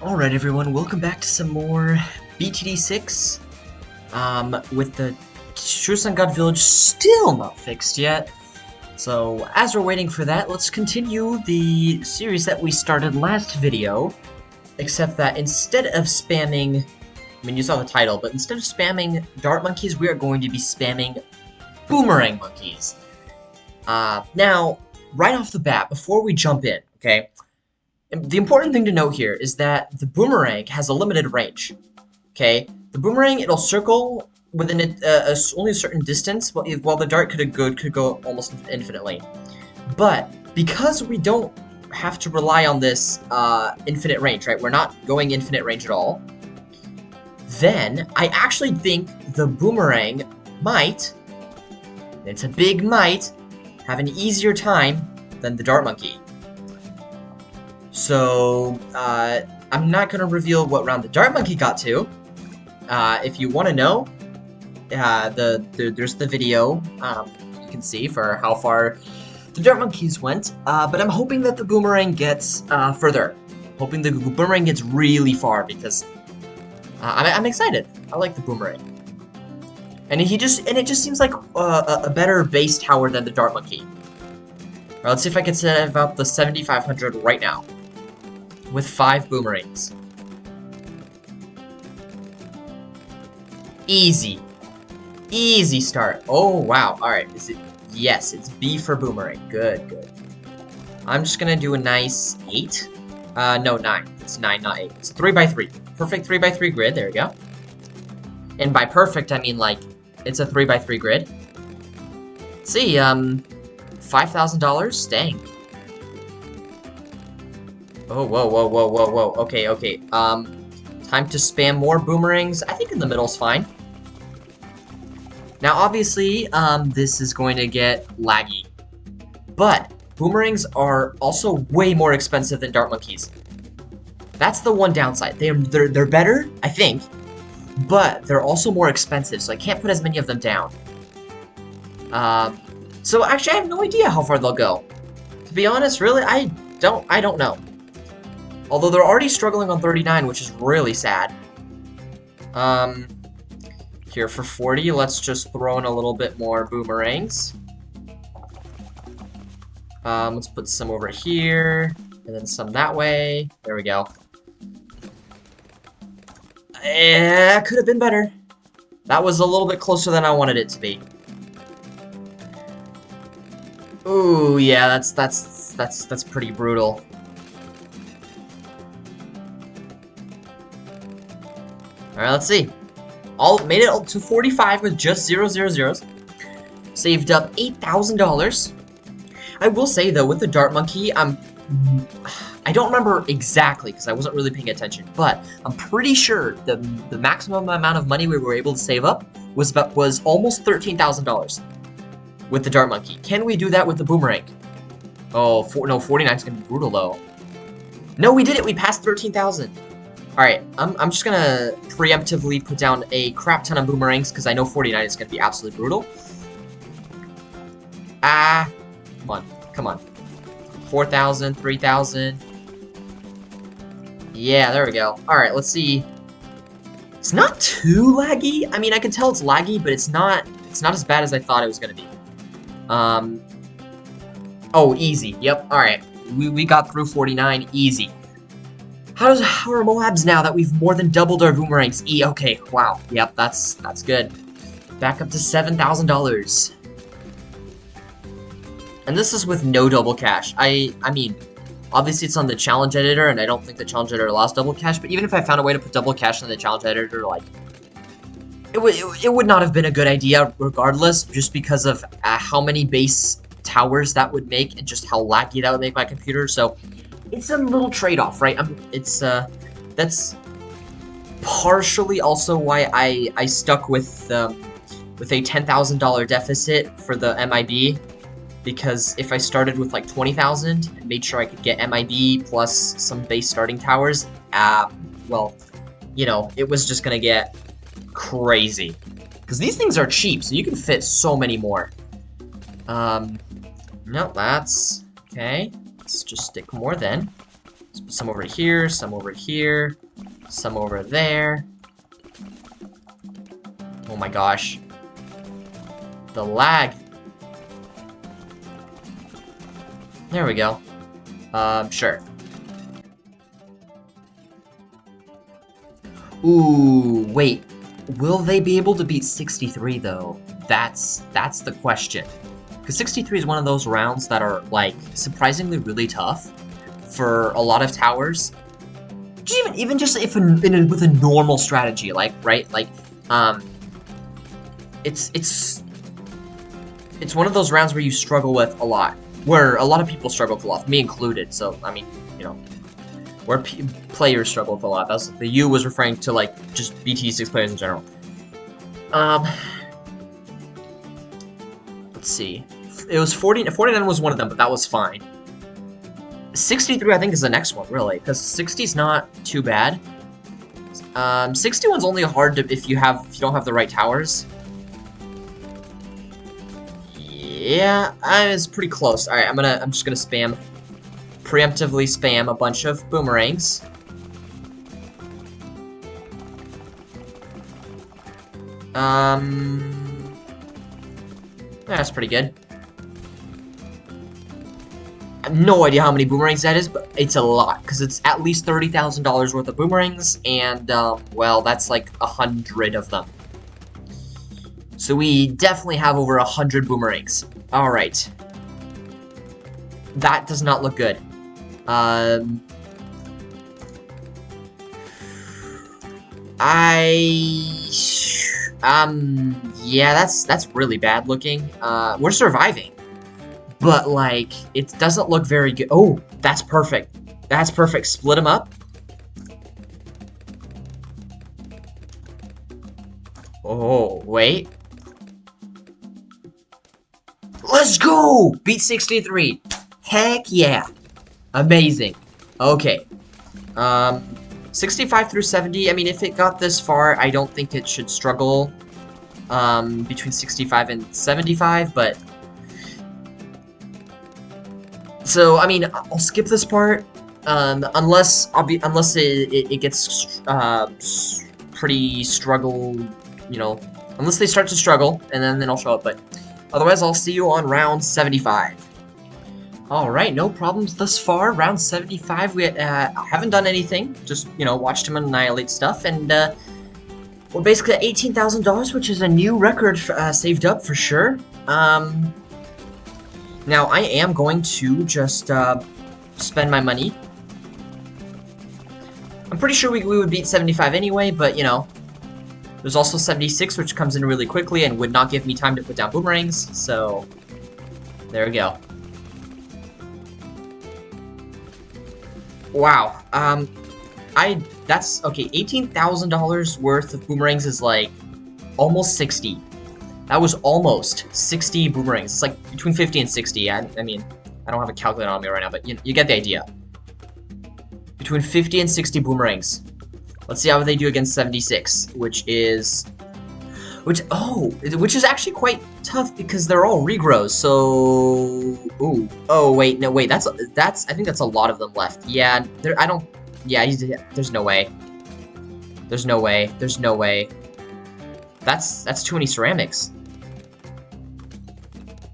Alright everyone, welcome back to some more BTD6, with the True Sun God Village still not fixed yet. So, as we're waiting for that, let's continue the series that we started last video, except that instead of spamming, I mean you saw the title, but instead of spamming dart monkeys, we are going to be spamming boomerang monkeys. Now, right off the bat, before we jump in, okay? The important thing to note here is that the boomerang has a limited range. Okay, the boomerang, it'll circle within only a certain distance, while the dart could go almost infinitely. But because we don't have to rely on this infinite range, right? We're not going infinite range at all. Then I actually think the boomerang might, it's a big might, have an easier time than the dart monkey. So, I'm not going to reveal what round the dart monkey got to. If you want to know, there's the video you can see for how far the dart monkeys went. But I'm hoping that the boomerang gets further. Hoping the boomerang gets really far because I'm excited. I like the boomerang. And it just seems like a better base tower than the dart monkey. Alright, let's see if I can set up the 7500 right now. With 5 boomerangs. Easy. Easy start. Oh, wow. Alright, is it? Yes, it's B for boomerang. Good, good. I'm just gonna do a nice 8. No, 9. It's 9, not 8. It's 3x3. Perfect 3x3 grid. There we go. And by perfect, I mean, like, it's a 3x3 grid. Let's see, $5,000? Dang. Oh, whoa, whoa, whoa, whoa, whoa. Okay, okay. Time to spam more boomerangs. I think in the middle's fine. Now, obviously, this is going to get laggy. But boomerangs are also way more expensive than dart monkeys. That's the one downside. They're better, I think, but they're also more expensive, so I can't put as many of them down. So actually, I have no idea how far they'll go. To be honest, really, I don't know. Although they're already struggling on 39, which is really sad. Here for 40, let's just throw in a little bit more boomerangs. Let's put some over here, and then some that way. There we go. Yeah, could have been better. That was a little bit closer than I wanted it to be. Ooh, yeah, that's pretty brutal. Alright, let's see. Made it to 45 with just 0 0 zeros. Saved up $8,000. I will say though, with the dart monkey, I don't remember exactly because I wasn't really paying attention, but I'm pretty sure the maximum amount of money we were able to save up was almost $13,000 with the dart monkey. Can we do that with the boomerang? Oh, no, 49 is gonna be brutal though. No, we did it. We passed 13,000. Alright, I'm just gonna preemptively put down a crap ton of boomerangs because I know 49 is gonna be absolutely brutal. Come on. 4,000, 3,000. Yeah, there we go. Alright, let's see. It's not too laggy. I mean, I can tell it's laggy, but it's not as bad as I thought it was gonna be. Oh, easy. Yep, alright. We got through 49 easy. How are Moabs now that we've more than doubled our boomerangs? Okay, wow. Yep, that's good. Back up to $7,000. And this is with no double cash. I mean, obviously it's on the challenge editor, and I don't think the challenge editor allows double cash, but even if I found a way to put double cash on the challenge editor, like, it would not have been a good idea regardless, just because of how many base towers that would make and just how laggy that would make my computer, so it's a little trade-off, right? That's partially also why I stuck with a $10,000 deficit for the MIB, because if I started with like 20,000 and made sure I could get MIB plus some base starting towers, well, you know, it was just gonna get crazy. Because these things are cheap, so you can fit so many more. No, that's okay. Let's just stick more then. Some over here, some over here, some over there. Oh my gosh. The lag. There we go. Sure. Ooh, wait. Will they be able to beat 63 though? That's the question. Because 63 is one of those rounds that are like surprisingly really tough for a lot of towers. Even just if with a normal strategy, like right, like it's one of those rounds where you struggle with a lot, where a lot of people struggle with a lot, me included. So I mean, you know, where players struggle with a lot. That's the U was referring to like just BT6 players in general. Let's see. It was 49 was one of them, but that was fine. 63 I think is the next one, really, because 60 is not too bad. 61's only hard to if you don't have the right towers. Yeah, it's pretty close. All right, I'm just gonna preemptively spam a bunch of boomerangs. That's pretty good. I have no idea how many boomerangs that is, but it's a lot, because it's at least $30,000 worth of boomerangs, and, well, that's like 100 of them. So we definitely have over 100 boomerangs. Alright. That does not look good. Yeah, that's really bad looking. We're surviving. But, like, it doesn't look very good. Oh, that's perfect. That's perfect. Split them up. Oh, wait. Let's go! Beat 63. Heck yeah. Amazing. Okay. 65 through 70. I mean, if it got this far, I don't think it should struggle between 65 and 75, but... So, I mean, I'll skip this part, unless it gets pretty struggle, you know, unless they start to struggle, and then I'll show up, but otherwise I'll see you on round 75. Alright, no problems thus far. Round 75, we haven't done anything, just, you know, watched him annihilate stuff, and we're basically at $18,000, which is a new record saved up for sure. Now, I am going to just spend my money. I'm pretty sure we would beat 75 anyway, but, you know, there's also 76, which comes in really quickly and would not give me time to put down boomerangs, so there we go. Wow, that's, okay, $18,000 worth of boomerangs is like almost 60. That was almost 60 boomerangs. It's like between 50 and 60. I mean, I don't have a calculator on me right now, but you get the idea. Between 50 and 60 boomerangs. Let's see how they do against 76, which is actually quite tough because they're all regrows. So, ooh, oh wait, no wait, I think that's a lot of them left. Yeah, there's no way. There's no way. There's no way. That's too many ceramics.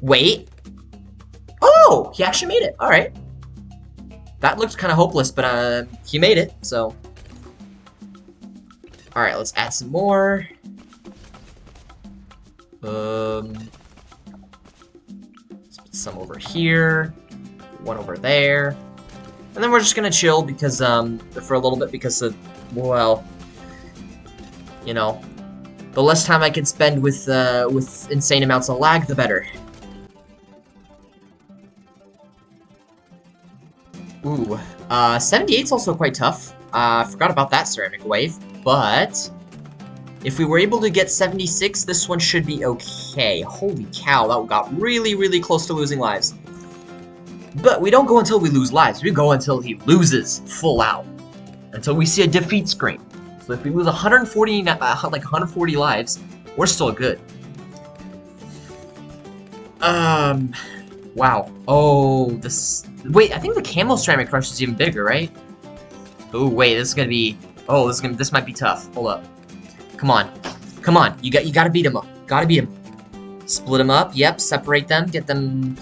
Wait. Oh, he actually made it. All right. That looked kind of hopeless, but he made it. So, all right, let's add some more. Let's put some over here, one over there, and then we're just gonna chill because for a little bit because of, well, you know, the less time I can spend with insane amounts of lag, the better. Ooh, 78's also quite tough. I forgot about that ceramic wave, but if we were able to get 76, this one should be okay. Holy cow, that got really, really close to losing lives. But we don't go until we lose lives. We go until he loses full out. Until we see a defeat screen. So if we lose 140, like 140 lives, we're still good. Wow. Oh, this... Wait, I think the camo ceramic crush is even bigger, right? Oh, wait, this is gonna be... Oh, this might be tough. Hold up. Come on. Come on. You gotta beat him up. Gotta beat him. Split them up. Yep, separate them. Get them...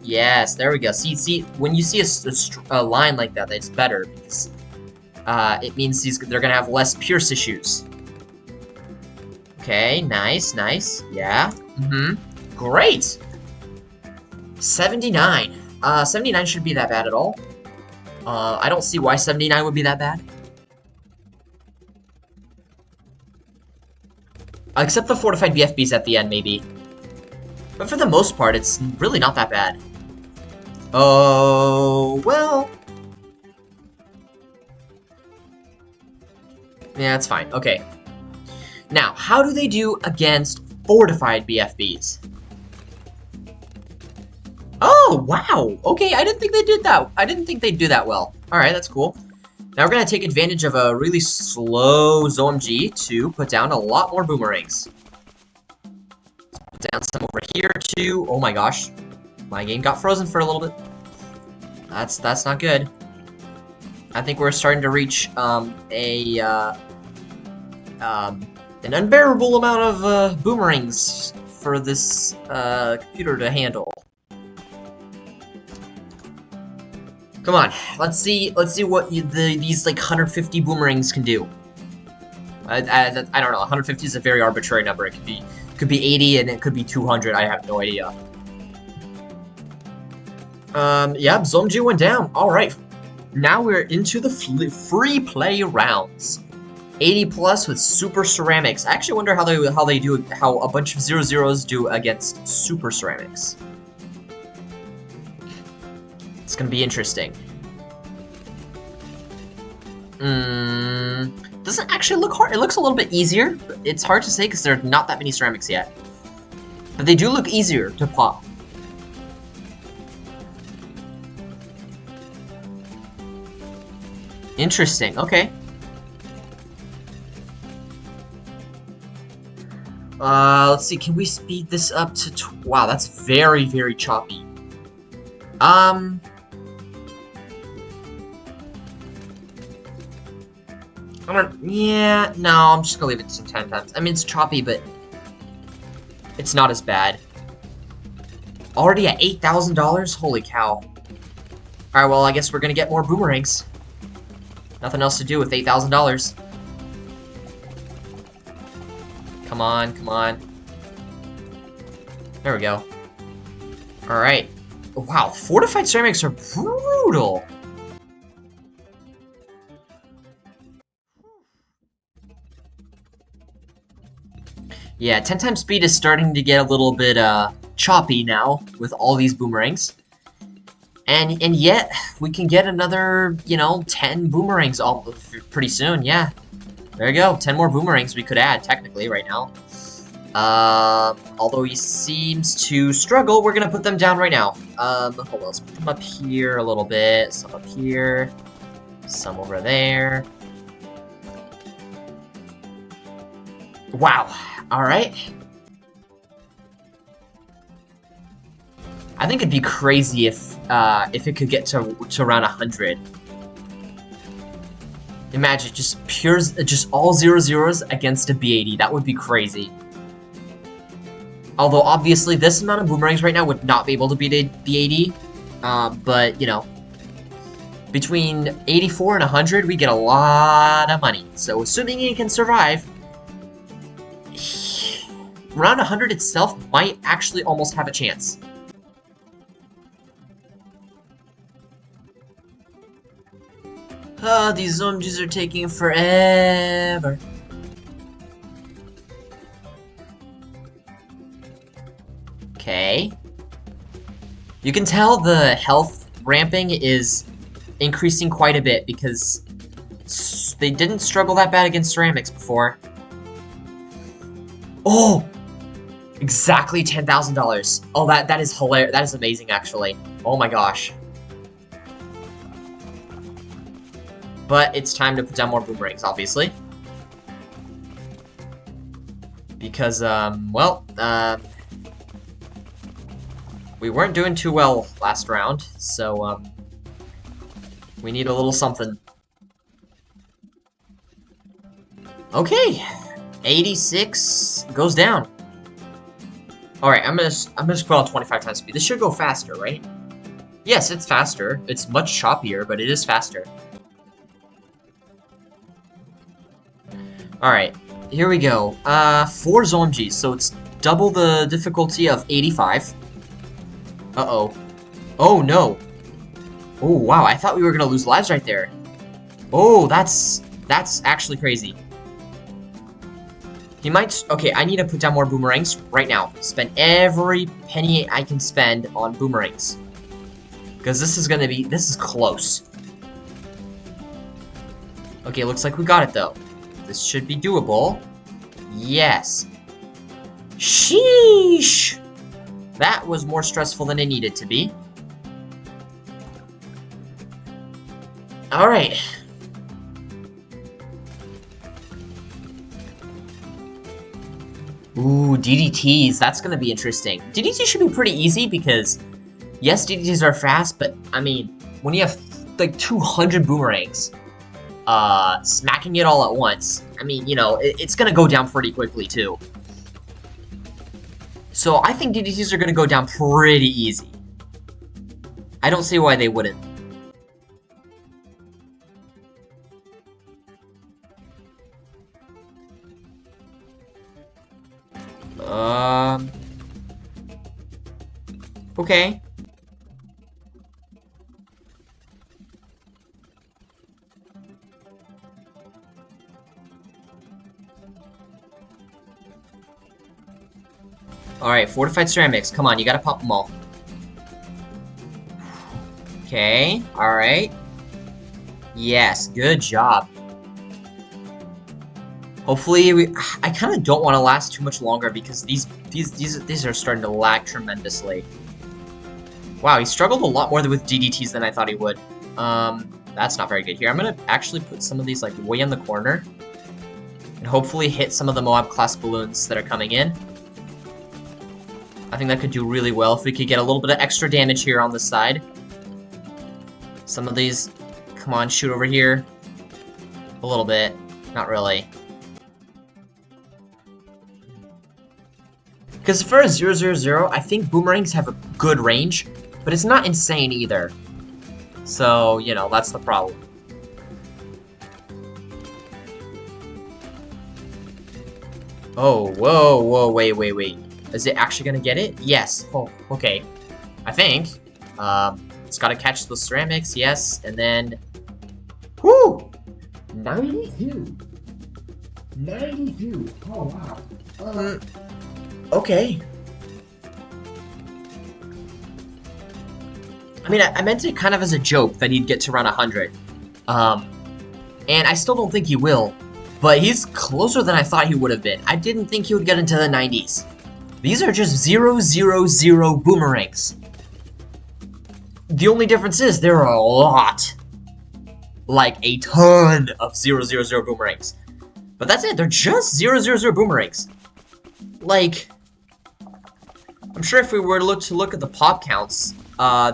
Yes, there we go. See, when you see a line like that, it's better because it means they're gonna have less pierce issues. Okay, nice. Yeah. Great. 79. 79 shouldn't be that bad at all. I don't see why 79 would be that bad. Except the fortified BFBs at the end, maybe. But for the most part, it's really not that bad. Oh, well. Yeah, it's fine. Okay. Now, how do they do against fortified BFBs? Oh, wow. Okay, I didn't think they did that. I didn't think they'd do that well. Alright, that's cool. Now we're going to take advantage of a really slow ZOMG to put down a lot more boomerangs. Put down some over here, too. Oh my gosh. My game got frozen for a little bit. That's not good. I think we're starting to reach an unbearable amount of boomerangs for this computer to handle. Come on, let's see what these like 150 boomerangs can do. I don't know. 150 is a very arbitrary number. It could be 80 and it could be 200. I have no idea. Yeah, ZOMG went down. All right, now we're into the free play rounds. 80 plus with super ceramics. I actually wonder how a bunch of 0-0s do against super ceramics. It's gonna be interesting. Doesn't actually look hard. It looks a little bit easier. It's hard to say because there are not that many ceramics yet. But they do look easier to pop. Interesting, okay. Let's see, can we speed this up to wow, that's very, very choppy. Yeah, no, I'm just gonna leave it to 10 times. I mean, it's choppy, but it's not as bad. Already at $8,000? Holy cow. Alright, well, I guess we're gonna get more boomerangs. Nothing else to do with $8,000. Come on, come on. There we go. Alright. Wow, fortified ceramics are brutal! Yeah, 10 times speed is starting to get a little bit choppy now with all these boomerangs. And yet, we can get another, 10 boomerangs all pretty soon, yeah. There you go, 10 more boomerangs we could add, technically, right now. Although he seems to struggle, we're gonna put them down right now. Hold on, let's put them up here a little bit, some up here, some over there. Wow, alright. I think it'd be crazy if it could get to around 100. Imagine just all 0-0s against a B80. That would be crazy. Although obviously this amount of boomerangs right now would not be able to beat a B80. But between 84 and 100, we get a lot of money. So assuming he can survive, round 100 itself might actually almost have a chance. Oh, these zombies are taking forever. Okay. You can tell the health ramping is increasing quite a bit because they didn't struggle that bad against ceramics before. Oh! Exactly $10,000. Oh, that is hilarious. That is amazing, actually. Oh my gosh. But it's time to put down more boomerangs, obviously. Because, We weren't doing too well last round, so, we need a little something. Okay, 86 goes down. All right, I'm gonna put on 25 times speed. This should go faster, right? Yes, it's faster. It's much choppier, but it is faster. All right, here we go. 4 OMGs, so it's double the difficulty of 85. Uh-oh. Oh, no. Oh, wow, I thought we were gonna lose lives right there. Oh, that's actually crazy. He might... Okay, I need to put down more boomerangs right now. Spend every penny I can spend on boomerangs. Because this is gonna be... This is close. Okay, looks like we got it, though. This should be doable. Yes. Sheesh! That was more stressful than it needed to be. Alright. Ooh, DDTs. That's gonna be interesting. DDTs should be pretty easy because, yes, DDTs are fast, but, I mean, when you have, like, 200 boomerangs, smacking it all at once, I mean, you know, it's gonna go down pretty quickly, too. So, I think DDTs are gonna go down pretty easy. I don't see why they wouldn't. Okay. Alright, fortified ceramics. Come on, you gotta pop them all. Okay, alright. Yes, good job. Hopefully, I kind of don't want to last too much longer because these are starting to lag tremendously. Wow, he struggled a lot more with DDTs than I thought he would. That's not very good here. I'm gonna actually put some of these like way in the corner and hopefully hit some of the Moab class balloons that are coming in. I think that could do really well if we could get a little bit of extra damage here on this side. Some of these, come on, shoot over here. A little bit, not really. Because for a 000, I think boomerangs have a good range, but it's not insane either. So, you know, that's the problem. Oh, whoa, wait. Is it actually gonna get it? Yes. Oh, okay. I think. It's gotta catch the ceramics, yes, and then... Whoo! 92! 92! Oh, wow. Okay. I mean, I meant it kind of as a joke that he'd get to around 100. And I still don't think he will, but he's closer than I thought he would have been. I didn't think he would get into the 90s. These are just 000 boomerangs. The only difference is there are a lot. Like a ton of 000 boomerangs. But that's it, they're just 000 boomerangs. Like, I'm sure if we were to look at the pop counts,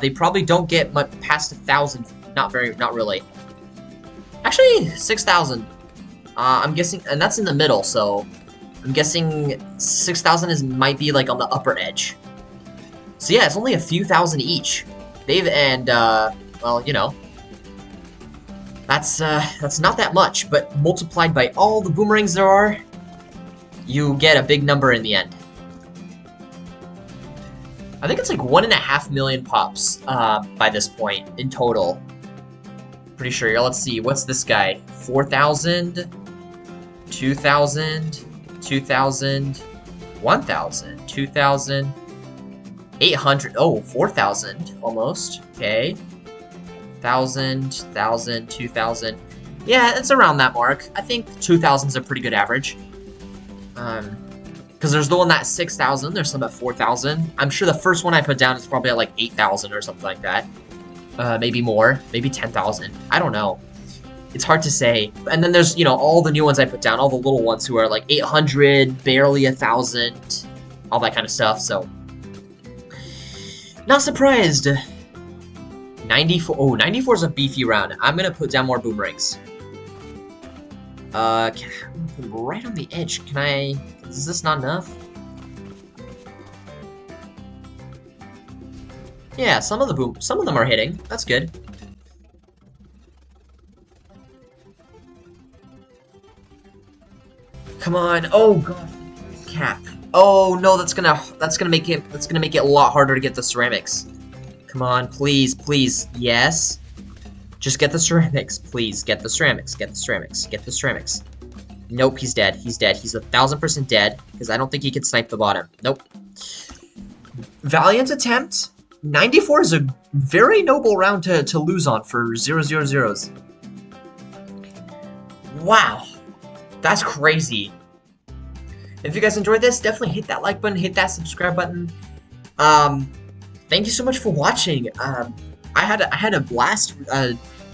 they probably don't get much past 1,000. Not really. Actually, 6,000. I'm guessing, and that's in the middle, so I'm guessing 6,000 might be like on the upper edge. So yeah, it's only a few thousand each. Well, you know, that's not that much, but multiplied by all the boomerangs there are, you get a big number in the end. I think it's like 1.5 million pops by this point in total. Pretty sure. Yeah, let's see. What's this guy? 4,000, 2,000, 2,000, 1,000, 2,000, 800. Oh, 4,000 almost. Okay. 1,000, 1,000, 2,000. Yeah, it's around that mark. I think 2,000 is a pretty good average. Because there's the one that's 6,000, there's some at 4,000. I'm sure the first one I put down is probably at like 8,000 or something like that. Maybe more, maybe 10,000. I don't know. It's hard to say. And then there's, you know, all the new ones I put down, all the little ones who are like 800, barely 1,000, all that kind of stuff. So Not surprised. 94. Oh, 94 is a beefy round. I'm gonna put down more boomerangs. Right on the edge. Can I? Is this not enough? Yeah, some of them are hitting. That's good. Come on. Oh gosh. Cap. Oh no, that's gonna make it a lot harder to get the ceramics. Come on, please, please. Yes. Just get the ceramics, please. Get the ceramics. Get the ceramics. Get the ceramics. Nope, he's dead. He's dead. He's 1000% dead because I don't think he can snipe the bottom. Nope. Valiant attempt. 94 is a very noble round to lose on for 0-0-0s. Wow. That's crazy. If you guys enjoyed this, definitely hit that like button, hit that subscribe button. Thank you so much for watching. I had a blast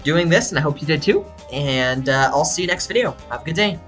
doing this, and I hope you did too. And I'll see you next video. Have a good day.